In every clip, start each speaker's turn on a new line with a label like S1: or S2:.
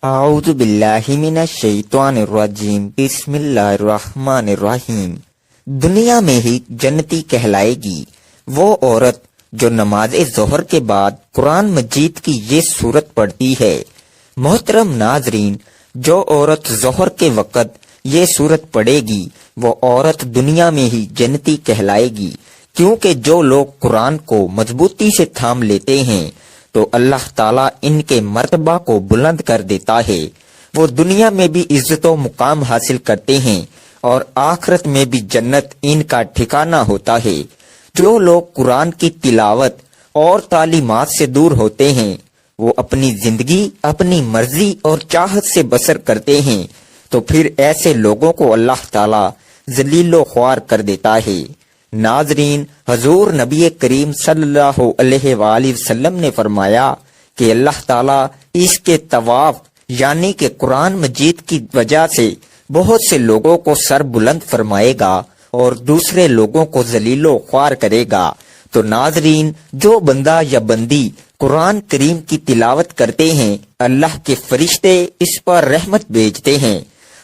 S1: اعوذ باللہ من الشیطان الرجیم بسم اللہ الرحمن الرحیم۔ دنیا میں ہی جنتی کہلائے گی وہ عورت جو نماز ظہر کے بعد قرآن مجید کی یہ سورت پڑھتی ہے۔ محترم ناظرین، جو عورت ظہر کے وقت یہ سورت پڑھے گی وہ عورت دنیا میں ہی جنتی کہلائے گی، کیونکہ جو لوگ قرآن کو مضبوطی سے تھام لیتے ہیں تو اللہ تعالیٰ ان کے مرتبہ کو بلند کر دیتا ہے۔ وہ دنیا میں بھی عزت و مقام حاصل کرتے ہیں اور آخرت میں بھی جنت ان کا ٹھکانہ ہوتا ہے۔ جو لوگ قرآن کی تلاوت اور تعلیمات سے دور ہوتے ہیں وہ اپنی زندگی اپنی مرضی اور چاہت سے بسر کرتے ہیں، تو پھر ایسے لوگوں کو اللہ تعالیٰ ذلیل و خوار کر دیتا ہے۔ ناظرین، حضور نبی کریم صلی اللہ علیہ وآلہ وسلم نے فرمایا کہ اللہ تعالیٰ اس کے طواف یعنی کہ قرآن مجید کی وجہ سے بہت سے لوگوں کو سر بلند فرمائے گا اور دوسرے لوگوں کو ذلیل و خوار کرے گا۔ تو ناظرین، جو بندہ یا بندی قرآن کریم کی تلاوت کرتے ہیں اللہ کے فرشتے اس پر رحمت بھیجتے ہیں،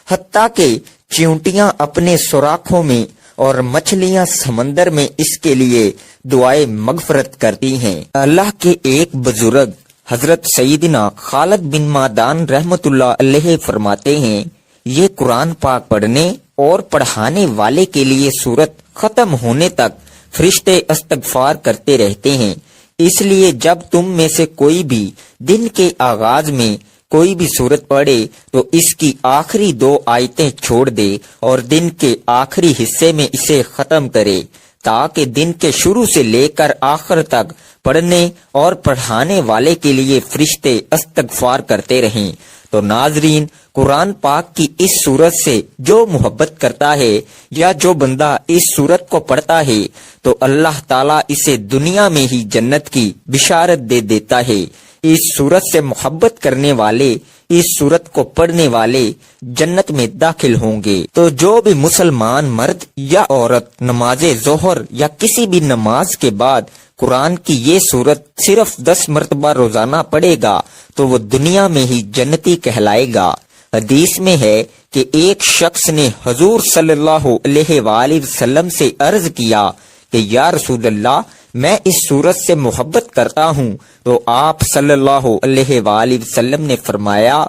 S1: حتیٰ کہ چیونٹیاں اپنے سوراخوں میں اور مچھلیاں سمندر میں اس کے لیے دعائیں مغفرت کرتی ہیں۔ اللہ کے ایک بزرگ حضرت سیدنا خالد بن معدان رحمت اللہ علیہ فرماتے ہیں، یہ قرآن پاک پڑھنے اور پڑھانے والے کے لیے سورت ختم ہونے تک فرشتے استغفار کرتے رہتے ہیں۔ اس لیے جب تم میں سے کوئی بھی دن کے آغاز میں کوئی بھی سورت پڑھے تو اس کی آخری 2 آیتیں چھوڑ دے اور دن کے آخری حصے میں اسے ختم کرے، تاکہ دن کے شروع سے لے کر آخر تک پڑھنے اور پڑھانے والے کے لیے فرشتے استغفار کرتے رہیں۔ تو ناظرین، قرآن پاک کی اس سورت سے جو محبت کرتا ہے یا جو بندہ اس سورت کو پڑھتا ہے تو اللہ تعالیٰ اسے دنیا میں ہی جنت کی بشارت دے دیتا ہے۔ اس سورت سے محبت کرنے والے اس سورت کو پڑھنے والے جنت میں داخل ہوں گے۔ تو جو بھی مسلمان مرد یا عورت نماز ظہر یا کسی بھی نماز کے بعد قرآن کی یہ سورت صرف 10 مرتبہ روزانہ پڑھے گا تو وہ دنیا میں ہی جنتی کہلائے گا۔ حدیث میں ہے کہ ایک شخص نے حضور صلی اللہ علیہ وآلہ وسلم سے عرض کیا کہ یا رسول اللہ، میں اس سورت سے محبت کرتا ہوں، تو آپ صلی اللہ علیہ وآلہ وسلم نے فرمایا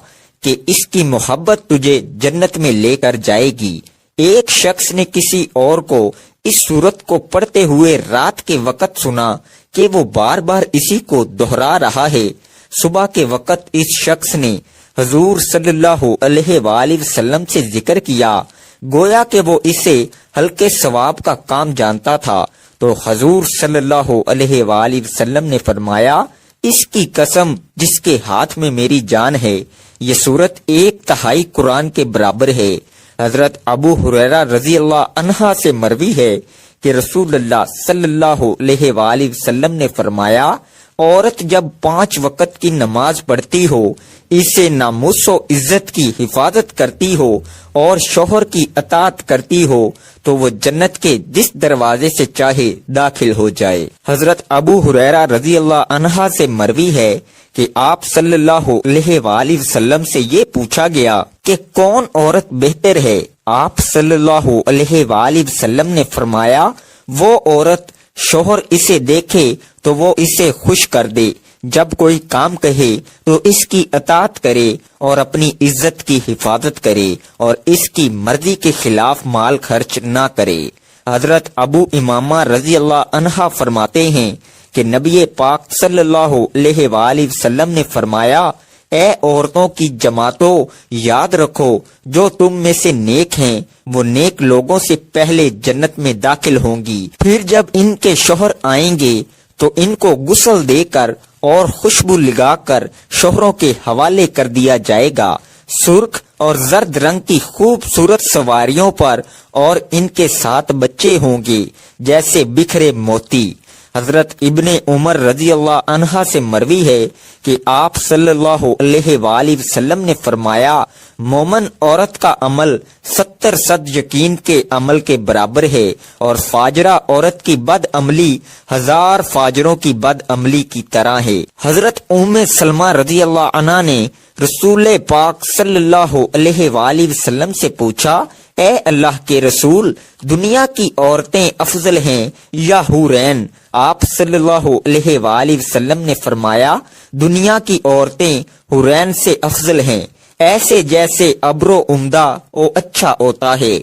S1: کہ اس کی محبت تجھے جنت میں لے کر جائے گی۔ ایک شخص نے کسی اور کو اس سورت کو پڑھتے ہوئے رات کے وقت سنا کہ وہ بار بار اسی کو دہرا رہا ہے۔ صبح کے وقت اس شخص نے حضور صلی اللہ علیہ وآلہ وسلم سے ذکر کیا، گویا کہ وہ اسے ہلکے ثواب کا کام جانتا تھا۔ تو حضور صلی اللہ علیہ وآلہ وسلم نے فرمایا، اس کی قسم جس کے ہاتھ میں میری جان ہے، یہ سورت 1/3 قرآن کے برابر ہے۔ حضرت ابو ہریرہ رضی اللہ عنہ سے مروی ہے کہ رسول اللہ صلی اللہ علیہ وآلہ وسلم نے فرمایا، عورت جب 5 وقت کی نماز پڑھتی ہو، اسے ناموس و عزت کی حفاظت کرتی ہو اور شوہر کی اطاعت کرتی ہو تو وہ جنت کے جس دروازے سے چاہے داخل ہو جائے۔ حضرت ابو ہریرہ رضی اللہ عنہ سے مروی ہے کہ آپ صلی اللہ علیہ وآلہ وسلم سے یہ پوچھا گیا کہ کون عورت بہتر ہے؟ آپ صلی اللہ علیہ وآلہ وسلم نے فرمایا، وہ عورت شوہر اسے دیکھے تو وہ اسے خوش کر دے، جب کوئی کام کہے تو اس کی اطاعت کرے اور اپنی عزت کی حفاظت کرے اور اس کی مرضی کے خلاف مال خرچ نہ کرے۔ حضرت ابو امامہ رضی اللہ عنہ فرماتے ہیں کہ نبی پاک صلی اللہ علیہ وآلہ وسلم نے فرمایا، اے عورتوں کی جماعتوں، یاد رکھو جو تم میں سے نیک ہیں وہ نیک لوگوں سے پہلے جنت میں داخل ہوں گی، پھر جب ان کے شوہر آئیں گے تو ان کو غسل دے کر اور خوشبو لگا کر شوہروں کے حوالے کر دیا جائے گا۔ سرخ اور زرد رنگ کی خوبصورت سواریوں پر اور ان کے ساتھ بچے ہوں گے جیسے بکھرے موتی۔ حضرت ابن عمر رضی اللہ عنہ سے مروی ہے کہ آپ صلی اللہ علیہ وآلہ وسلم نے فرمایا، مومن عورت کا عمل 70 یقین کے عمل کے برابر ہے، اور فاجرہ عورت کی بد عملی 1000 فاجروں کی بد عملی کی طرح ہے۔ حضرت ام سلمہ رضی اللہ عنہ نے رسول پاک صلی اللہ علیہ وآلہ وسلم سے پوچھا، اے اللہ کے رسول، دنیا کی عورتیں افضل ہیں یا حورین؟ آپ صلی اللہ علیہ وآلہ وسلم نے فرمایا، دنیا کی عورتیں حورین سے افضل ہیں، ایسے جیسے ابر و عمدہ او اچھا ہوتا ہے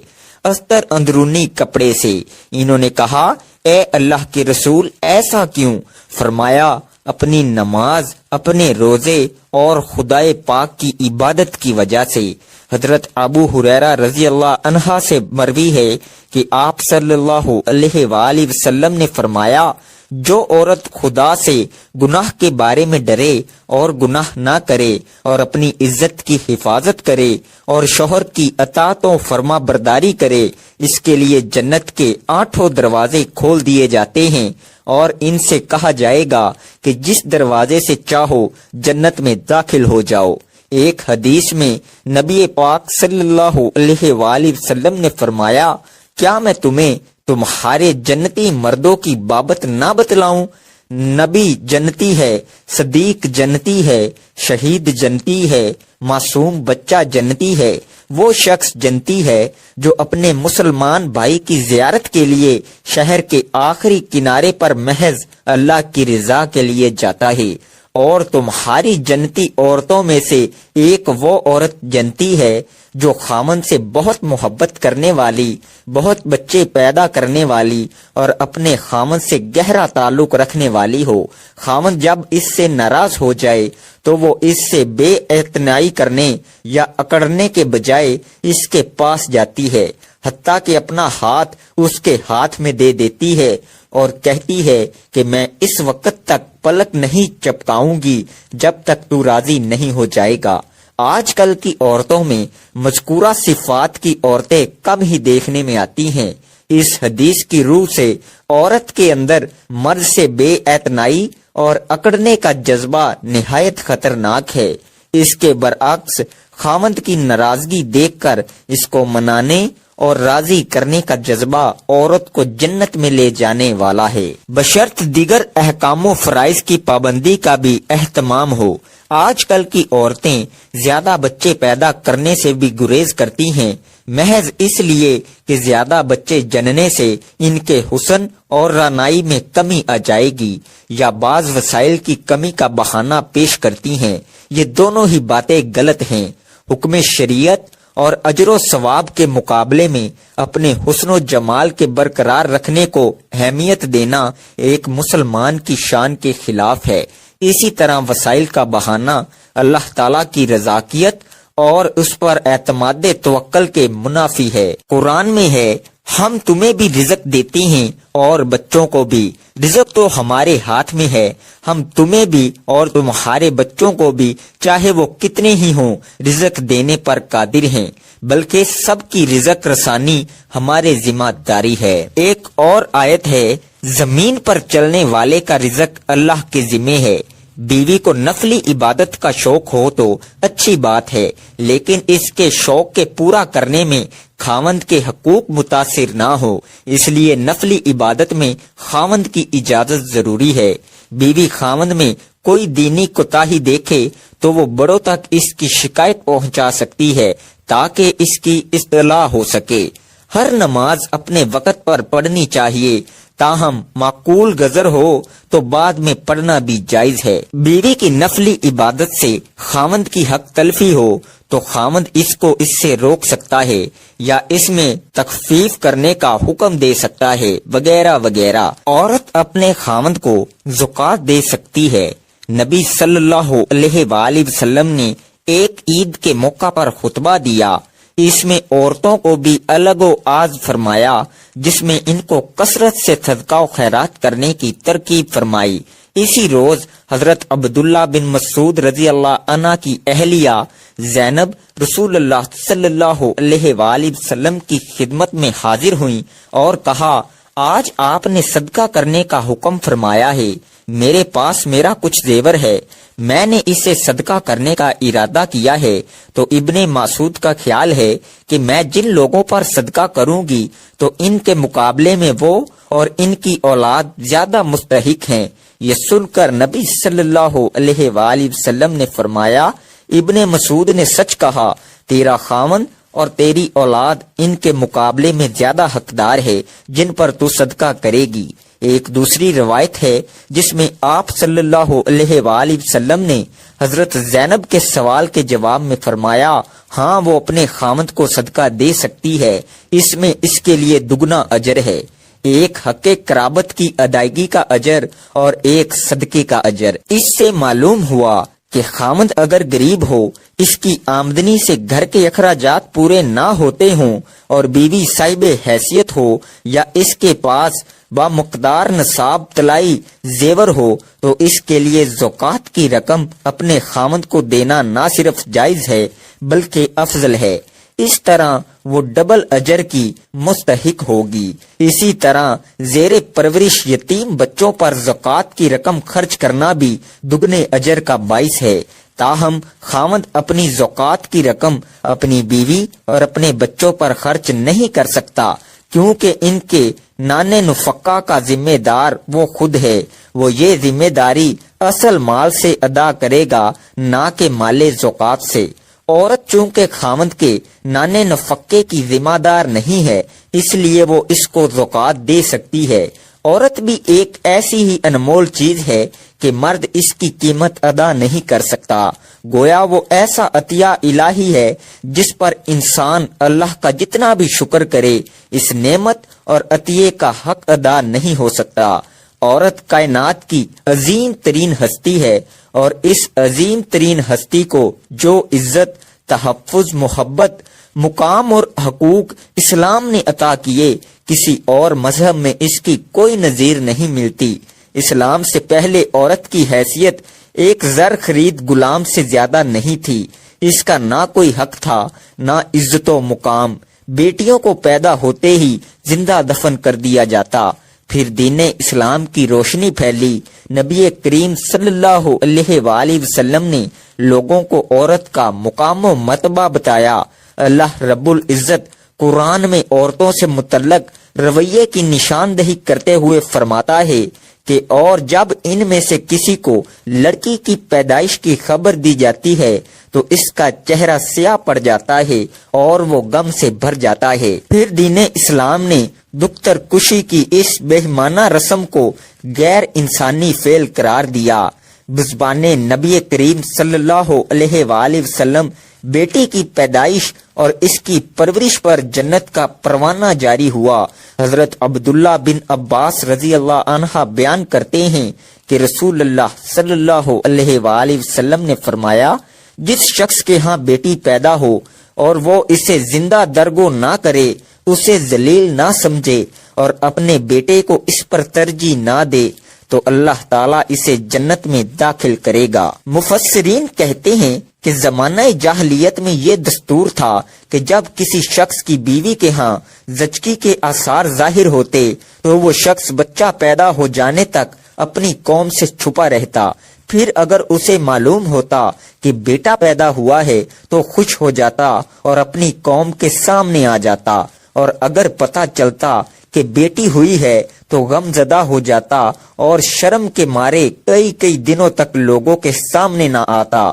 S1: استر اندرونی کپڑے سے۔ انہوں نے کہا، اے اللہ کے رسول، ایسا کیوں؟ فرمایا، اپنی نماز، اپنے روزے اور خدائے پاک کی عبادت کی وجہ سے۔ حضرت ابو ہریرہ رضی اللہ عنہ سے مروی ہے کہ آپ صلی اللہ علیہ وآلہ وسلم نے فرمایا، جو عورت خدا سے گناہ کے بارے میں ڈرے اور گناہ نہ کرے اور اپنی عزت کی حفاظت کرے اور شوہر کی اطاعت و فرما برداری کرے، اس کے لیے جنت کے 8 دروازے کھول دیے جاتے ہیں، اور ان سے کہا جائے گا کہ جس دروازے سے چاہو جنت میں داخل ہو جاؤ۔ ایک حدیث میں نبی پاک صلی اللہ علیہ وآلہ وسلم نے فرمایا، کیا میں تمہیں تمہارے جنتی مردوں کی بابت نہ بتلاؤں؟ نبی جنتی ہے، صدیق جنتی ہے، شہید جنتی ہے، معصوم بچہ جنتی ہے، وہ شخص جنتی ہے جو اپنے مسلمان بھائی کی زیارت کے لیے شہر کے آخری کنارے پر محض اللہ کی رضا کے لیے جاتا ہے۔ اور تمہاری جنتی عورتوں میں سے ایک وہ عورت جنتی ہے جو خامن سے بہت محبت کرنے والی، بہت بچے پیدا کرنے والی اور اپنے خامن سے گہرا تعلق رکھنے والی ہو۔ خامن جب اس سے ناراض ہو جائے تو وہ اس سے بے اعتنائی کرنے یا اکڑنے کے بجائے اس کے پاس جاتی ہے، حتیٰ کہ اپنا ہاتھ اس کے ہاتھ میں دے دیتی ہے اور کہتی ہے کہ میں اس وقت تک پلک نہیں چپکاؤں گی جب تک تو راضی نہیں ہو جائے گا۔ آج کل کی عورتوں میں مذکورہ صفات کی عورتیں کم ہی دیکھنے میں آتی ہیں۔ اس حدیث کی روح سے عورت کے اندر مرد سے بے اعتنائی اور اکڑنے کا جذبہ نہایت خطرناک ہے۔ اس کے برعکس خاوند کی ناراضگی دیکھ کر اس کو منانے اور راضی کرنے کا جذبہ عورت کو جنت میں لے جانے والا ہے، بشرط دیگر احکام و فرائض کی پابندی کا بھی اہتمام ہو۔ آج کل کی عورتیں زیادہ بچے پیدا کرنے سے بھی گریز کرتی ہیں، محض اس لیے کہ زیادہ بچے جننے سے ان کے حسن اور رعنائی میں کمی آ جائے گی، یا بعض وسائل کی کمی کا بہانہ پیش کرتی ہیں۔ یہ دونوں ہی باتیں غلط ہیں۔ حکم شریعت اور اجر و ثواب کے مقابلے میں اپنے حسن و جمال کے برقرار رکھنے کو اہمیت دینا ایک مسلمان کی شان کے خلاف ہے۔ اسی طرح وسائل کا بہانہ اللہ تعالیٰ کی رضاکیت اور اس پر اعتماد توکل کے منافی ہے۔ قرآن میں ہے، ہم تمہیں بھی رزق دیتے ہیں اور بچوں کو بھی، رزق تو ہمارے ہاتھ میں ہے، ہم تمہیں بھی اور تمہارے بچوں کو بھی چاہے وہ کتنے ہی ہوں رزق دینے پر قادر ہیں، بلکہ سب کی رزق رسانی ہمارے ذمہ داری ہے۔ ایک اور آیت ہے، زمین پر چلنے والے کا رزق اللہ کے ذمہ ہے۔ بیوی کو نفلی عبادت کا شوق ہو تو اچھی بات ہے، لیکن اس کے شوق کے پورا کرنے میں خاوند کے حقوق متاثر نہ ہو، اس لیے نفلی عبادت میں خاوند کی اجازت ضروری ہے۔ بیوی خاوند میں کوئی دینی کوتاہی دیکھے تو وہ بڑوں تک اس کی شکایت پہنچا سکتی ہے تاکہ اس کی اصلاح ہو سکے۔ ہر نماز اپنے وقت پر پڑھنی چاہیے، تاہم معقول گزر ہو تو بعد میں پڑھنا بھی جائز ہے۔ بیوی کی نفلی عبادت سے خاوند کی حق تلفی ہو تو خاوند اس کو اس سے روک سکتا ہے یا اس میں تخفیف کرنے کا حکم دے سکتا ہے، وغیرہ وغیرہ۔ عورت اپنے خاوند کو زکوٰۃ دے سکتی ہے۔ نبی صلی اللہ علیہ وآلہ وسلم نے ایک عید کے موقع پر خطبہ دیا، اس میں عورتوں کو بھی الگ و آز فرمایا، جس میں ان کو کثرت سے صدقہ و خیرات کرنے کی ترغیب فرمائی۔ اسی روز حضرت عبداللہ بن مسعود رضی اللہ عنہ کی اہلیہ زینب رسول اللہ صلی اللہ علیہ وآلہ وسلم کی خدمت میں حاضر ہوئیں اور کہا، آج آپ نے صدقہ کرنے کا حکم فرمایا ہے، میرے پاس میرا کچھ زیور ہے، میں نے اسے صدقہ کرنے کا ارادہ کیا ہے، تو ابن مسعود کا خیال ہے کہ میں جن لوگوں پر صدقہ کروں گی تو ان کے مقابلے میں وہ اور ان کی اولاد زیادہ مستحق ہیں۔ یہ سن کر نبی صلی اللہ علیہ وآلہ وسلم نے فرمایا، ابن مسعود نے سچ کہا، تیرا خاوند اور تیری اولاد ان کے مقابلے میں زیادہ حقدار ہے جن پر تو صدقہ کرے گی۔ ایک دوسری روایت ہے جس میں آپ صلی اللہ علیہ وآلہ وسلم نے حضرت زینب کے سوال کے جواب میں فرمایا، ہاں وہ اپنے خاوند کو صدقہ دے سکتی ہے، اس میں اس کے لیے دگنا اجر ہے، ایک حق قرابت کی ادائیگی کا اجر اور ایک صدقے کا اجر۔ اس سے معلوم ہوا کہ خاوند اگر غریب ہو، اس کی آمدنی سے گھر کے اخراجات پورے نہ ہوتے ہوں اور بیوی صاحب حیثیت ہو یا اس کے پاس با مقدار نصاب طلائی زیور ہو تو اس کے لیے زکوٰۃ کی رقم اپنے خاوند کو دینا نہ صرف جائز ہے بلکہ افضل ہے، اس طرح وہ ڈبل اجر کی مستحق ہوگی۔ اسی طرح زیر پرورش یتیم بچوں پر زکوٰۃ کی رقم خرچ کرنا بھی دگنے اجر کا باعث ہے، تاہم خاوند اپنی زکوٰۃ کی رقم اپنی بیوی اور اپنے بچوں پر خرچ نہیں کر سکتا، کیونکہ ان کے نانے نفقہ کا ذمہ دار وہ خود ہے، وہ یہ ذمہ داری اصل مال سے ادا کرے گا نہ کہ مال زکوٰۃ سے۔ عورت چونکہ خاوند کے نانے نفقے کی ذمہ دار نہیں ہے، اس لیے وہ اس کو زکوٰۃ دے سکتی ہے۔ عورت بھی ایک ایسی ہی انمول چیز ہے کہ مرد اس کی قیمت ادا نہیں کر سکتا، گویا وہ ایسا عطیہ الہی ہے جس پر انسان اللہ کا جتنا بھی شکر کرے اس نعمت اور عطیے کا حق ادا نہیں ہو سکتا۔ عورت کائنات کی عظیم ترین ہستی ہے اور اس عظیم ترین ہستی کو جو عزت، تحفظ، محبت، مقام اور حقوق اسلام نے عطا کیے، کسی اور مذہب میں اس کی کوئی نظیر نہیں ملتی۔ اسلام سے پہلے عورت کی حیثیت ایک زر خرید غلام سے زیادہ نہیں تھی، اس کا نہ کوئی حق تھا نہ عزت و مقام، بیٹیوں کو پیدا ہوتے ہی زندہ دفن کر دیا جاتا۔ پھر دین اسلام کی روشنی پھیلی، نبی کریم صلی اللہ علیہ وآلہ وسلم نے لوگوں کو عورت کا مقام و مرتبہ بتایا۔ اللہ رب العزت قرآن میں عورتوں سے متعلق رویے کی نشاندہی کرتے ہوئے فرماتا ہے کہ اور جب ان میں سے کسی کو لڑکی کی پیدائش کی خبر دی جاتی ہے تو اس کا چہرہ سیاہ پڑ جاتا ہے اور وہ غم سے بھر جاتا ہے۔ پھر دین اسلام نے دختر کشی کی اس بہیمانہ رسم کو غیر انسانی فعل قرار دیا۔ بزبان نبی کریم صلی اللہ علیہ وآلہ وسلم بیٹی کی پیدائش اور اس کی پرورش پر جنت کا پروانہ جاری ہوا۔ حضرت عبداللہ بن عباس رضی اللہ عنہ بیان کرتے ہیں کہ رسول اللہ صلی اللہ علیہ وآلہ وسلم نے فرمایا، جس شخص کے ہاں بیٹی پیدا ہو اور وہ اسے زندہ درگو نہ کرے، اسے ذلیل نہ سمجھے اور اپنے بیٹے کو اس پر ترجیح نہ دے تو اللہ تعالیٰ اسے جنت میں داخل کرے گا۔ مفسرین کہتے ہیں کہ زمانہ جاہلیت میں یہ دستور تھا کہ جب کسی شخص کی بیوی کے ہاں زچگی کے آثار ظاہر ہوتے تو وہ شخص بچہ پیدا ہو جانے تک اپنی قوم سے چھپا رہتا، پھر اگر اسے معلوم ہوتا کہ بیٹا پیدا ہوا ہے تو خوش ہو جاتا اور اپنی قوم کے سامنے آ جاتا، اور اگر پتہ چلتا کہ بیٹی ہوئی ہے تو غم زدہ ہو جاتا اور شرم کے مارے کئی دنوں تک لوگوں کے سامنے نہ آتا،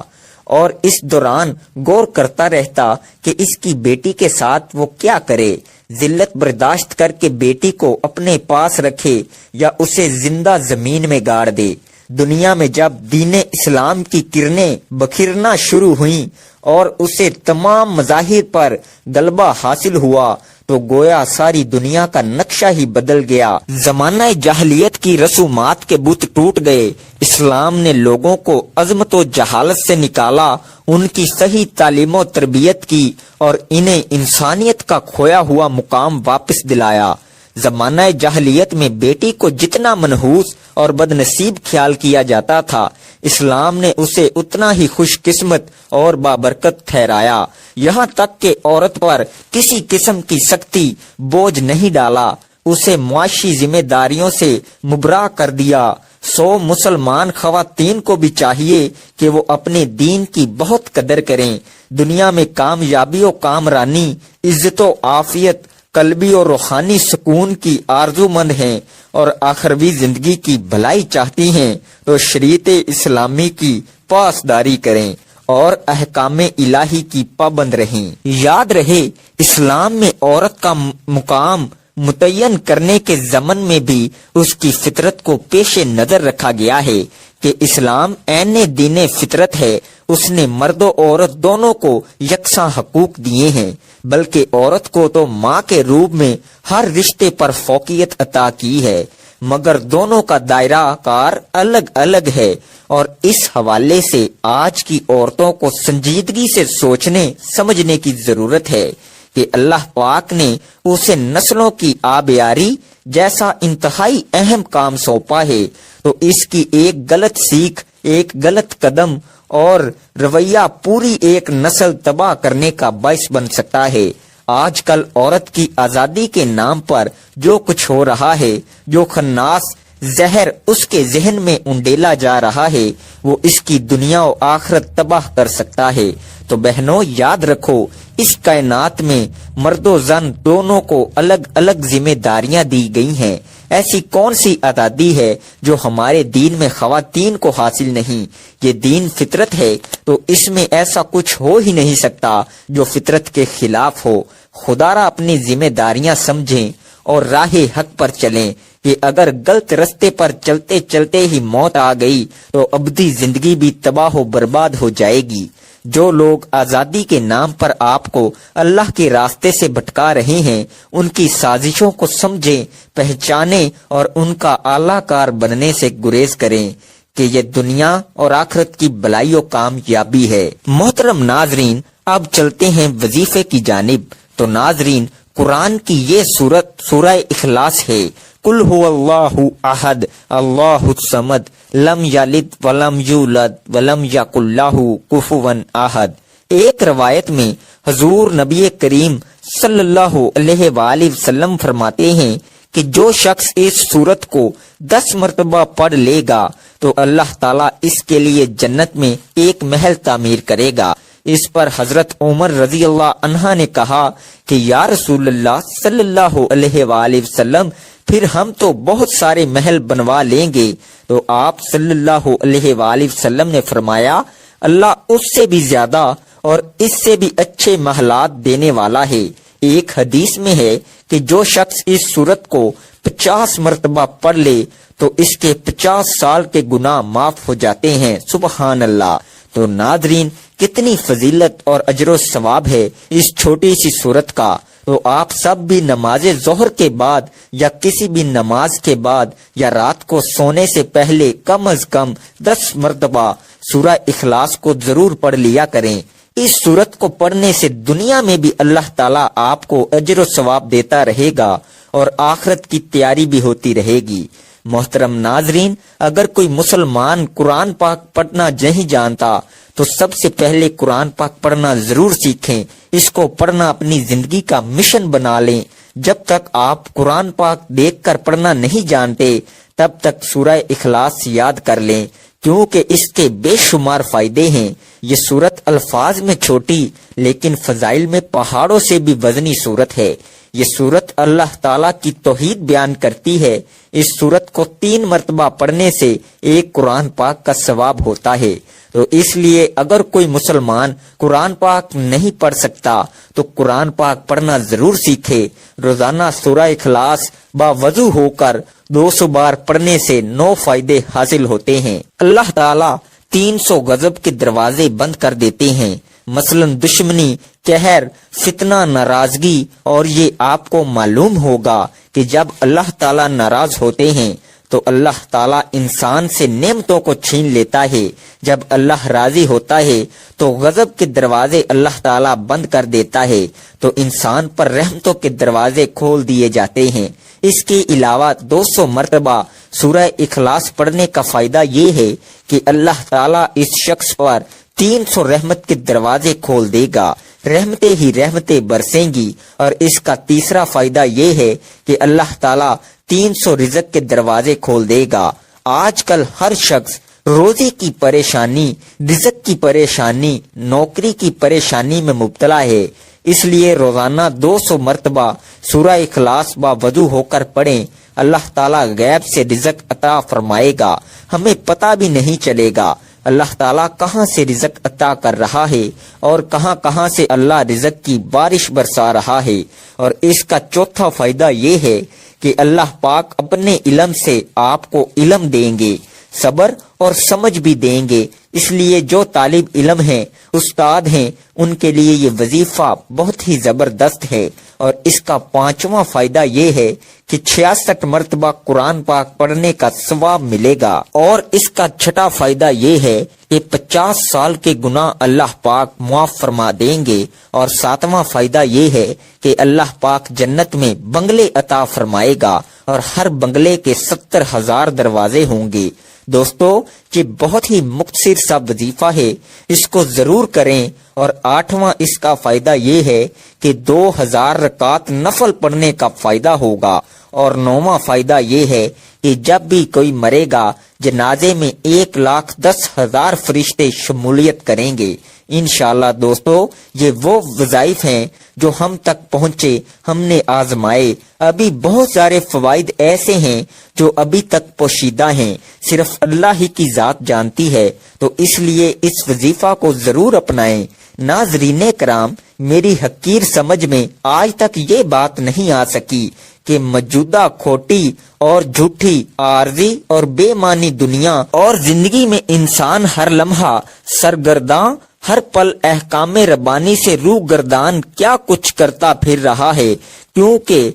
S1: اور اس دوران غور کرتا رہتا کہ اس کی بیٹی کے ساتھ وہ کیا کرے، ذلت برداشت کر کے بیٹی کو اپنے پاس رکھے یا اسے زندہ زمین میں گاڑ دے۔ دنیا میں جب دین اسلام کی کرنیں بکھرنا شروع ہوئیں اور اسے تمام مظاہر پر غلبہ حاصل ہوا تو گویا ساری دنیا کا نقشہ ہی بدل گیا۔ زمانہ جاہلیت کی رسومات کے بت ٹوٹ گئے، اسلام نے لوگوں کو عظمت و جہالت سے نکالا، ان کی صحیح تعلیم و تربیت کی اور انہیں انسانیت کا کھویا ہوا مقام واپس دلایا۔ زمانہ جاہلیت میں بیٹی کو جتنا منحوس اور بد نصیب خیال کیا جاتا تھا، اسلام نے اسے اتنا ہی خوش قسمت اور بابرکت ٹھہرایا، یہاں تک کہ عورت پر کسی قسم کی سختی بوجھ نہیں ڈالا، اسے معاشی ذمہ داریوں سے مبرا کر دیا۔ مسلمان خواتین کو بھی چاہیے کہ وہ اپنے دین کی بہت قدر کریں۔ دنیا میں کامیابی و کامرانی، عزت و عافیت، قلبی اور روحانی سکون کی آرزو مند ہیں اور آخروی زندگی کی بھلائی چاہتی ہیں تو شریعت اسلامی کی پاسداری کریں اور احکام الہی کی پابند رہیں۔ یاد رہے، اسلام میں عورت کا مقام متعین کرنے کے ضمن میں بھی اس کی فطرت کو پیش نظر رکھا گیا ہے کہ اسلام عین دین فطرت ہے۔ اس نے مرد و عورت دونوں کو یکساں حقوق دیے ہیں، بلکہ عورت کو تو ماں کے روپ میں ہر رشتے پر فوقیت عطا کی ہے، مگر دونوں کا دائرہ کار الگ الگ ہے، اور اس حوالے سے آج کی عورتوں کو سنجیدگی سے سوچنے سمجھنے کی ضرورت ہے کہ اللہ پاک نے اسے نسلوں کی آبیاری جیسا انتہائی اہم کام سونپا ہے، تو اس کی ایک غلط سیکھ، ایک غلط قدم اور رویہ پوری ایک نسل تباہ کرنے کا باعث بن سکتا ہے۔ آج کل عورت کی آزادی کے نام پر جو کچھ ہو رہا ہے، جو خناس زہر اس کے ذہن میں انڈیلا جا رہا ہے، وہ اس کی دنیا و آخرت تباہ کر سکتا ہے۔ تو بہنوں، یاد رکھو، اس کائنات میں مرد و زن دونوں کو الگ الگ ذمہ داریاں دی گئی ہیں۔ ایسی کون سی آزادی ہے جو ہمارے دین میں خواتین کو حاصل نہیں؟ یہ دین فطرت ہے، تو اس میں ایسا کچھ ہو ہی نہیں سکتا جو فطرت کے خلاف ہو۔ خدا را اپنی ذمہ داریاں سمجھیں اور راہ حق پر چلیں کہ اگر غلط رستے پر چلتے چلتے ہی موت آ گئی تو ابدی زندگی بھی تباہ و برباد ہو جائے گی۔ جو لوگ آزادی کے نام پر آپ کو اللہ کے راستے سے بھٹکا رہے ہیں، ان کی سازشوں کو سمجھیں، پہچانیں اور ان کا اعلیٰ کار بننے سے گریز کریں کہ یہ دنیا اور آخرت کی بھلائی و کامیابی ہے۔ محترم ناظرین، اب چلتے ہیں وظیفے کی جانب۔ تو ناظرین، قرآن کی یہ سورہ اخلاص ہے۔ قل هو اللہ احد اللہ الصمد لم یلد ولم یولد ولم یکن لہ کفوا احد۔ ایک روایت میں حضور نبی کریم صلی اللہ علیہ وآلہ وسلم فرماتے ہیں کہ جو شخص اس سورت کو 10 مرتبہ پڑھ لے گا تو اللہ تعالیٰ اس کے لیے جنت میں ایک محل تعمیر کرے گا۔ اس پر حضرت عمر رضی اللہ عنہ نے کہا کہ یا رسول اللہ صلی اللہ علیہ وآلہ وسلم، پھر ہم تو بہت سارے محل بنوا لیں گے۔ تو آپ صلی اللہ علیہ وآلہ وسلم نے فرمایا، اللہ اس سے بھی زیادہ اور اس سے بھی اچھے محلات دینے والا ہے۔ ایک حدیث میں ہے کہ جو شخص اس سورت کو 50 مرتبہ پڑھ لے تو اس کے 50 سال کے گناہ معاف ہو جاتے ہیں۔ سبحان اللہ۔ تو ناظرین، کتنی فضیلت اور اجر و ثواب ہے اس چھوٹی سی سورت کا۔ تو آپ سب بھی نماز ظہر کے بعد یا کسی بھی نماز کے بعد یا رات کو سونے سے پہلے کم از کم 10 مرتبہ سورہ اخلاص کو ضرور پڑھ لیا کریں۔ اس سورت کو پڑھنے سے دنیا میں بھی اللہ تعالیٰ آپ کو اجر و ثواب دیتا رہے گا اور آخرت کی تیاری بھی ہوتی رہے گی۔ محترم ناظرین، اگر کوئی مسلمان قرآن پاک پڑھنا نہیں جانتا تو سب سے پہلے قرآن پاک پڑھنا ضرور سیکھیں۔ اس کو پڑھنا اپنی زندگی کا مشن بنا لیں۔ جب تک آپ قرآن پاک دیکھ کر پڑھنا نہیں جانتے تب تک سورہ اخلاص یاد کر لیں، کیونکہ اس کے بے شمار فائدے ہیں۔ یہ سورت الفاظ میں چھوٹی لیکن فضائل میں پہاڑوں سے بھی وزنی سورت ہے۔ یہ سورت اللہ تعالیٰ کی توحید بیان کرتی ہے۔ اس سورت کو 3 مرتبہ پڑھنے سے ایک قرآن پاک کا ثواب ہوتا ہے۔ تو اس لیے اگر کوئی مسلمان قرآن پاک نہیں پڑھ سکتا تو قرآن پاک پڑھنا ضرور سیکھے۔ روزانہ سورہ اخلاص باوضو ہو کر 200 بار پڑھنے سے 9 فائدے حاصل ہوتے ہیں۔ اللہ تعالیٰ 300 غضب کے دروازے بند کر دیتے ہیں، مثلا دشمنی، قہر، فتنہ، ناراضگی، اور یہ آپ کو معلوم ہوگا کہ جب اللہ تعالیٰ ناراض ہوتے ہیں تو اللہ تعالیٰ انسان سے نعمتوں کو چھین لیتا ہے۔ جب اللہ راضی ہوتا ہے تو غضب کے دروازے اللہ تعالیٰ بند کر دیتا ہے، تو انسان پر رحمتوں کے دروازے کھول دیے جاتے ہیں۔ اس کے علاوہ 200 مرتبہ سورہ اخلاص پڑھنے کا فائدہ یہ ہے کہ اللہ تعالیٰ اس شخص پر 300 رحمت کے دروازے کھول دے گا۔ رحمتیں ہی رحمتیں برسیں گی۔ اور اس کا تیسرا فائدہ یہ ہے کہ اللہ تعالیٰ 300 رزق کے دروازے کھول دے گا۔ آج کل ہر شخص روزی کی پریشانی، رزق کی پریشانی، نوکری کی پریشانی میں مبتلا ہے، اس لیے روزانہ 200 مرتبہ سورہ اخلاص باوضو ہو کر پڑھیں۔ اللہ تعالیٰ غیب سے رزق عطا فرمائے گا، ہمیں پتہ بھی نہیں چلے گا اللہ تعالیٰ کہاں سے رزق عطا کر رہا ہے اور کہاں کہاں سے اللہ رزق کی بارش برسا رہا ہے۔ اور اس کا چوتھا فائدہ یہ ہے کہ اللہ پاک اپنے علم سے آپ کو علم دیں گے، صبر اور سمجھ بھی دیں گے۔ اس لیے جو طالب علم ہیں، استاد ہیں، ان کے لیے یہ وظیفہ بہت ہی زبردست ہے۔ اور اس کا پانچواں فائدہ یہ ہے کہ 66 مرتبہ قرآن پاک پڑھنے کا ثواب ملے گا۔ اور اس کا چھٹا فائدہ یہ ہے کہ 50 سال کے گناہ اللہ پاک معاف فرما دیں گے۔ اور ساتواں فائدہ یہ ہے کہ اللہ پاک جنت میں بنگلے عطا فرمائے گا اور ہر بنگلے کے 70,000 دروازے ہوں گے۔ دوستو، یہ بہت ہی مختصر سا وظیفہ ہے، اس کو ضرور کریں۔ اور 8واں اس کا فائدہ یہ ہے کہ 2000 رکعت نفل پڑھنے کا فائدہ ہوگا۔ اور 9واں فائدہ یہ ہے کہ جب بھی کوئی مرے گا، جنازے میں 1,10,000 فرشتے شمولیت کریں گے۔ انشاءاللہ دوستو، یہ وہ وظائف ہیں جو ہم تک پہنچے، ہم نے آزمائے۔ ابھی بہت سارے فوائد ایسے ہیں جو ابھی تک پوشیدہ ہیں، صرف اللہ ہی کی ذات جانتی ہے۔ تو اس لیے اس وظیفہ کو ضرور اپنائیں۔ ناظرین کرام، میری حقیر سمجھ میں آج تک یہ بات نہیں آ سکی کہ موجودہ کھوٹی اور جھوٹی، عارضی اور بے معنی دنیا اور زندگی میں انسان ہر لمحہ سرگرداں، ہر پل احکام ربانی سے روح گردان کیا کچھ کرتا پھر رہا ہے، کیونکہ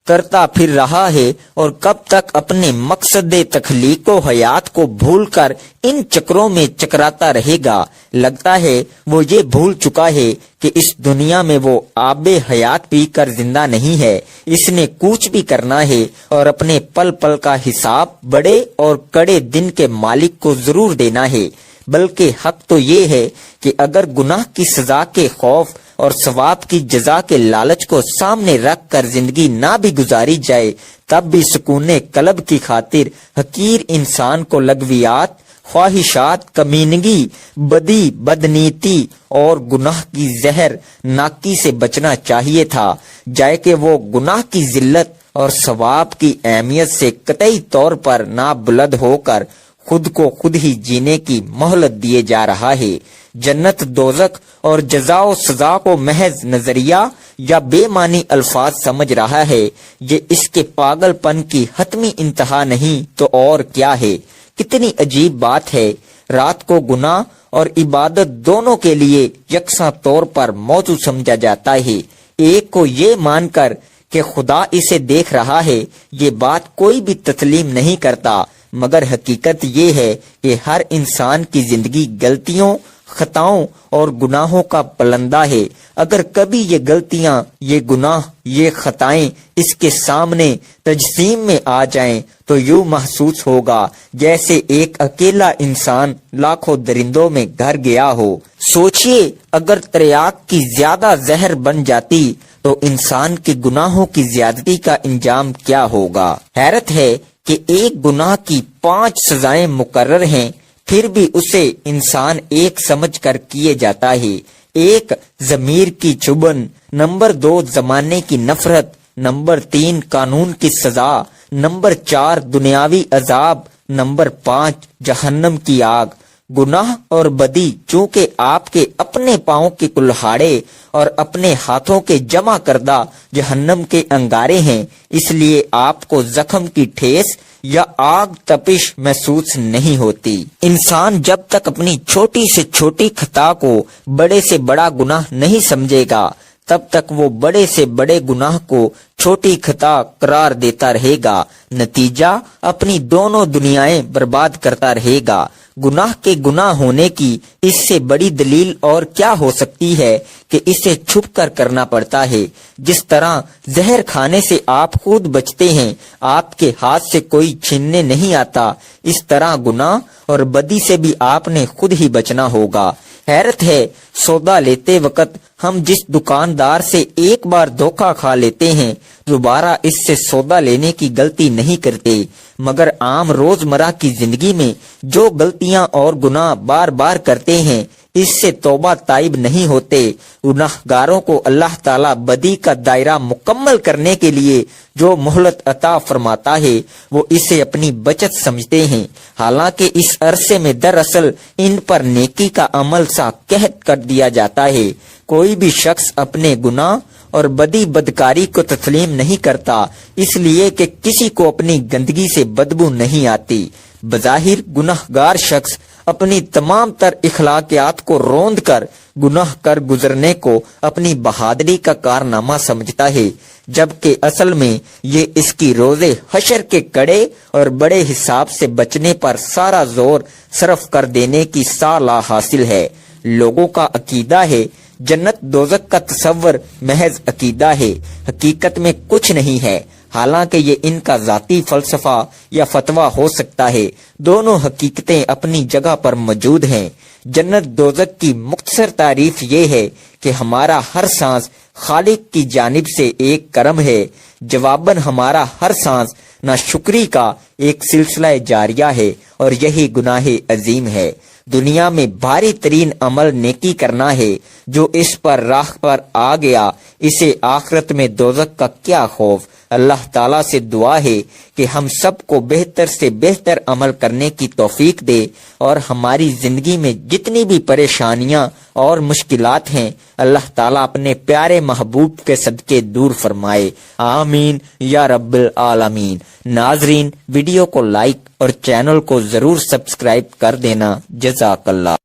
S1: کرتا پھر رہا ہے، اور کب تک اپنے مقصد تخلیق و حیات کو بھول کر ان چکروں میں چکراتا رہے گا۔ لگتا ہے وہ یہ بھول چکا ہے کہ اس دنیا میں وہ آب حیات پی کر زندہ نہیں ہے، اس نے کوچ بھی کرنا ہے اور اپنے پل پل کا حساب بڑے اور کڑے دن کے مالک کو ضرور دینا ہے۔ بلکہ حق تو یہ ہے کہ اگر گناہ کی سزا کے خوف اور ثواب کی جزا کے لالچ کو سامنے رکھ کر زندگی نہ بھی گزاری جائے، تب بھی سکون قلب کی خاطر حقیر انسان کو لغویات، خواہشات، کمینگی، بدی، بدنیتی اور گناہ کی زہر ناکی سے بچنا چاہیے تھا، جائے کہ وہ گناہ کی ذلت اور ثواب کی اہمیت سے قطعی طور پر نابلد ہو کر خود کو خود ہی جینے کی مہلت دیے جا رہا ہے۔ جنت، دوزخ اور جزا و سزا کو محض نظریہ یا بے معنی الفاظ سمجھ رہا ہے، یہ اس کے پاگل پن کی حتمی انتہا نہیں تو اور کیا ہے۔ کتنی عجیب بات ہے، رات کو گناہ اور عبادت دونوں کے لیے یکساں طور پر موضوع سمجھا جاتا ہے۔ ایک کو یہ مان کر کہ خدا اسے دیکھ رہا ہے، یہ بات کوئی بھی تسلیم نہیں کرتا، مگر حقیقت یہ ہے کہ ہر انسان کی زندگی غلطیوں، خطاؤں اور گناہوں کا پلندہ ہے۔ اگر کبھی یہ غلطیاں، یہ گناہ، یہ خطائیں اس کے سامنے تجسیم میں آ جائیں تو یوں محسوس ہوگا جیسے ایک اکیلا انسان لاکھوں درندوں میں گھر گیا ہو۔ سوچئے اگر تریاک کی زیادہ زہر بن جاتی تو انسان کے گناہوں کی زیادتی کا انجام کیا ہوگا۔ حیرت ہے کہ ایک گناہ کی 5 سزائیں مقرر ہیں، پھر بھی اسے انسان ایک سمجھ کر کیے جاتا ہے۔ 1 ضمیر کی چبھن، نمبر 2 زمانے کی نفرت، نمبر 3 قانون کی سزا، نمبر 4 دنیاوی عذاب، نمبر 5 جہنم کی آگ۔ گناہ اور بدی چونکہ آپ کے اپنے پاؤں کے کلہاڑے اور اپنے ہاتھوں کے جمع کردہ جہنم کے انگارے ہیں، اس لیے آپ کو زخم کی ٹھیس یا آگ تپش محسوس نہیں ہوتی۔ انسان جب تک اپنی چھوٹی سے چھوٹی خطا کو بڑے سے بڑا گناہ نہیں سمجھے گا، تب تک وہ بڑے سے بڑے گناہ کو چھوٹی خطا قرار دیتا رہے گا، نتیجہ اپنی دونوں دنیایں برباد کرتا رہے گا۔ گناہ کے گناہ ہونے کی اس سے بڑی دلیل اور کیا ہو سکتی ہے کہ اسے چھپ کر کرنا پڑتا ہے۔ جس طرح زہر کھانے سے آپ خود بچتے ہیں، آپ کے ہاتھ سے کوئی چھیننے نہیں آتا، اس طرح گناہ اور بدی سے بھی آپ نے خود ہی بچنا ہوگا۔ حیرت ہے، سودا لیتے وقت ہم جس دکاندار سے ایک بار دھوکہ کھا لیتے ہیں دوبارہ اس سے سودا لینے کی غلطی نہیں کرتے، مگر عام روزمرہ کی زندگی میں جو غلطیاں اور گناہ بار بار کرتے ہیں اس سے توبہ تائب نہیں ہوتے۔ گناہ گاروں کو اللہ تعالیٰ بدی کا دائرہ مکمل کرنے کے لیے جو مہلت عطا فرماتا ہے وہ اسے اپنی بچت سمجھتے ہیں، حالانکہ اس عرصے میں دراصل ان پر نیکی کا عمل سا قحط کر دیا جاتا ہے۔ کوئی بھی شخص اپنے گناہ اور بدی بدکاری کو تسلیم نہیں کرتا، اس لیے کہ کسی کو اپنی گندگی سے بدبو نہیں آتی۔ بظاہر گناہ گار شخص اپنی تمام تر اخلاقیات کو روند کر گناہ کر گزرنے کو اپنی بہادری کا کارنامہ سمجھتا ہے، جبکہ اصل میں یہ اس کی روز حشر کے کڑے اور بڑے حساب سے بچنے پر سارا زور صرف کر دینے کی صلاح حاصل ہے۔ لوگوں کا عقیدہ ہے جنت دوزخ کا تصور محض عقیدہ ہے، حقیقت میں کچھ نہیں ہے، حالانکہ یہ ان کا ذاتی فلسفہ یا فتویٰ ہو سکتا ہے۔ دونوں حقیقتیں اپنی جگہ پر موجود ہیں۔ جنت دوزخ کی مختصر تعریف یہ ہے کہ ہمارا ہر سانس خالق کی جانب سے ایک کرم ہے، جواباً ہمارا ہر سانس ناشکری کا ایک سلسلہ جاریہ ہے اور یہی گناہ عظیم ہے۔ دنیا میں بھاری ترین عمل نیکی کرنا ہے، جو اس پر راہ پر آ گیا اسے آخرت میں دوزخ کا کیا خوف۔ اللہ تعالیٰ سے دعا ہے کہ ہم سب کو بہتر سے بہتر عمل کرنے کی توفیق دے اور ہماری زندگی میں جتنی بھی پریشانیاں اور مشکلات ہیں اللہ تعالیٰ اپنے پیارے محبوب کے صدقے دور فرمائے، آمین یا رب العالمین۔ ناظرین، ویڈیو کو لائک اور چینل کو ضرور سبسکرائب کر دینا۔ جزاک اللہ۔